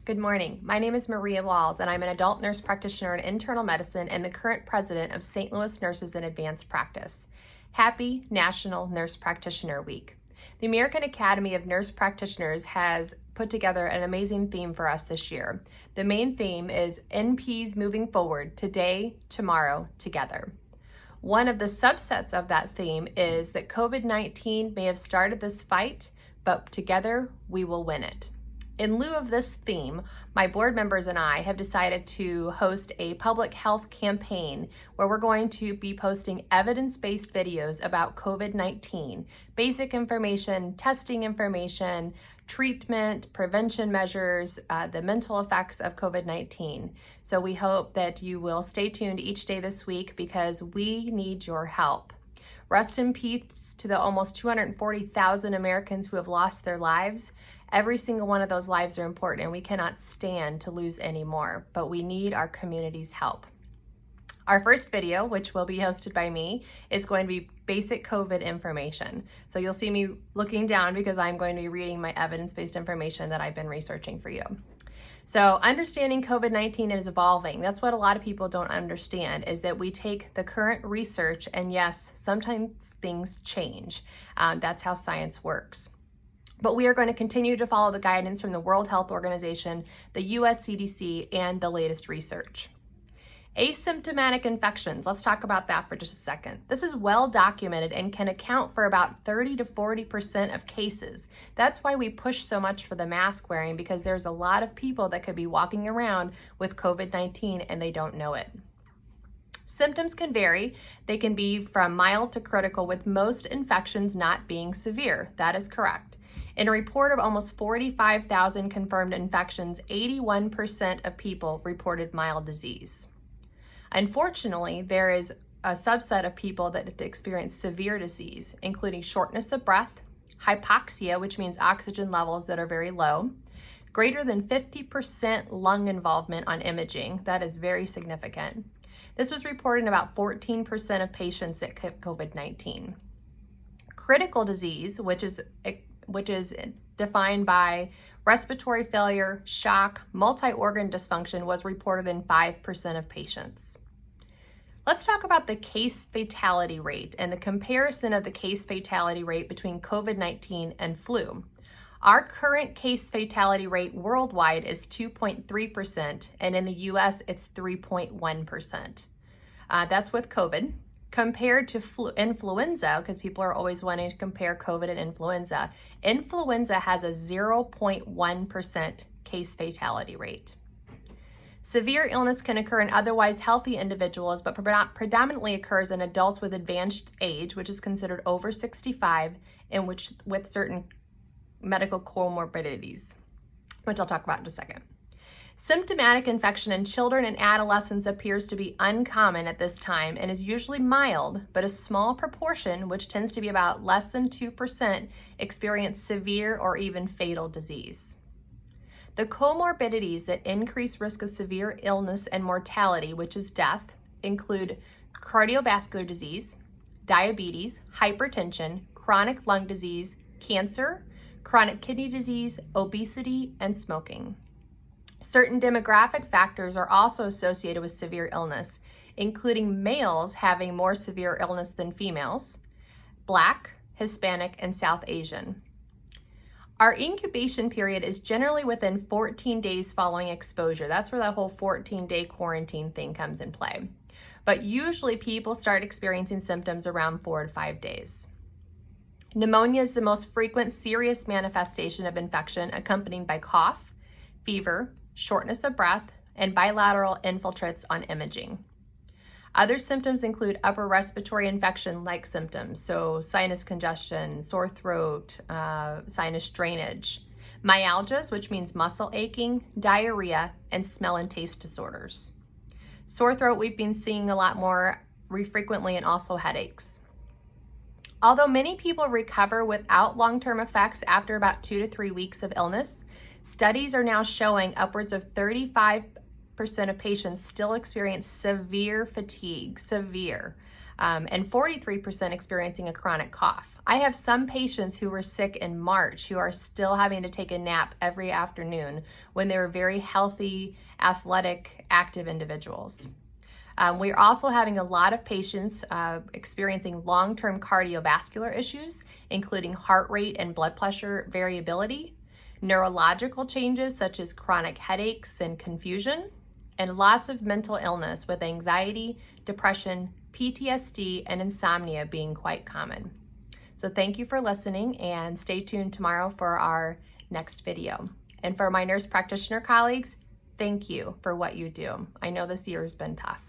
Good morning. My name is Maria Walls, and I'm an adult nurse practitioner in internal medicine and the current president of St. Louis Nurses in Advanced Practice. Happy National Nurse Practitioner Week. The American Academy of Nurse Practitioners has put together an amazing theme for us this year. The main theme is NPs moving forward, today, tomorrow, together. One of the subsets of that theme is that COVID-19 may have started this fight, but together we will win it. In lieu of this theme, my board members and I have decided to host a public health campaign where we're going to be posting evidence-based videos about COVID-19, basic information, testing information, treatment, prevention measures, the mental effects of COVID-19. So we hope that you will stay tuned each day this week because we need your help. Rest in peace to the almost 240,000 Americans who have lost their lives. Every single one of those lives are important and we cannot stand to lose any more, but we need our community's help. Our first video, which will be hosted by me, is going to be basic COVID information. So you'll see me looking down because I'm going to be reading my evidence-based information that I've been researching for you. So understanding COVID-19 is evolving. That's what a lot of people don't understand, is that we take the current research and yes, sometimes things change. That's how science works. But we are going to continue to follow the guidance from the World Health Organization, the US CDC, and the latest research. Asymptomatic infections, let's talk about that for just a second. This is well documented and can account for about 30 to 40% of cases. That's why we push so much for the mask wearing, because there's a lot of people that could be walking around with COVID-19 and they don't know it. Symptoms can vary. They can be from mild to critical, with most infections not being severe. That is correct. In a report of almost 45,000 confirmed infections, 81% of people reported mild disease. Unfortunately, there is a subset of people that experience severe disease, including shortness of breath, hypoxia, which means oxygen levels that are very low, greater than 50% lung involvement on imaging. That is very significant. This was reported in about 14% of patients that get COVID-19. Critical disease, which is defined by respiratory failure, shock, multi-organ dysfunction, was reported in 5% of patients. Let's talk about the case fatality rate and the comparison of the case fatality rate between COVID-19 and flu. Our current case fatality rate worldwide is 2.3%, and in the US it's 3.1%. That's with COVID. Compared to influenza, because people are always wanting to compare COVID and influenza, influenza has a 0.1% case fatality rate. Severe illness can occur in otherwise healthy individuals, but predominantly occurs in adults with advanced age, which is considered over 65, and with certain medical comorbidities, which I'll talk about in a second. Symptomatic infection in children and adolescents appears to be uncommon at this time and is usually mild, but a small proportion, which tends to be about less than 2%, experience severe or even fatal disease. The comorbidities that increase risk of severe illness and mortality, which is death, include cardiovascular disease, diabetes, hypertension, chronic lung disease, cancer, chronic kidney disease, obesity, and smoking. Certain demographic factors are also associated with severe illness, including males having more severe illness than females, Black, Hispanic, and South Asian. Our incubation period is generally within 14 days following exposure. That's where that whole 14-day quarantine thing comes in play. But usually people start experiencing symptoms around 4 to 5 days. Pneumonia is the most frequent serious manifestation of infection, accompanied by cough, fever, shortness of breath, and bilateral infiltrates on imaging. Other symptoms include upper respiratory infection-like symptoms, so sinus congestion, sore throat, sinus drainage, myalgias, which means muscle aching, diarrhea, and smell and taste disorders. Sore throat we've been seeing a lot more frequently, and also headaches. Although many people recover without long-term effects after about 2 to 3 weeks of illness, studies are now showing upwards of 35% of patients still experience severe fatigue, and 43% experiencing a chronic cough. I have some patients who were sick in March who are still having to take a nap every afternoon when they were very healthy, athletic, active individuals. We're also having a lot of patients experiencing long-term cardiovascular issues, including heart rate and blood pressure variability, neurological changes such as chronic headaches and confusion, and lots of mental illness with anxiety, depression, PTSD, and insomnia being quite common. So thank you for listening, and stay tuned tomorrow for our next video. And for my nurse practitioner colleagues, thank you for what you do. I know this year has been tough.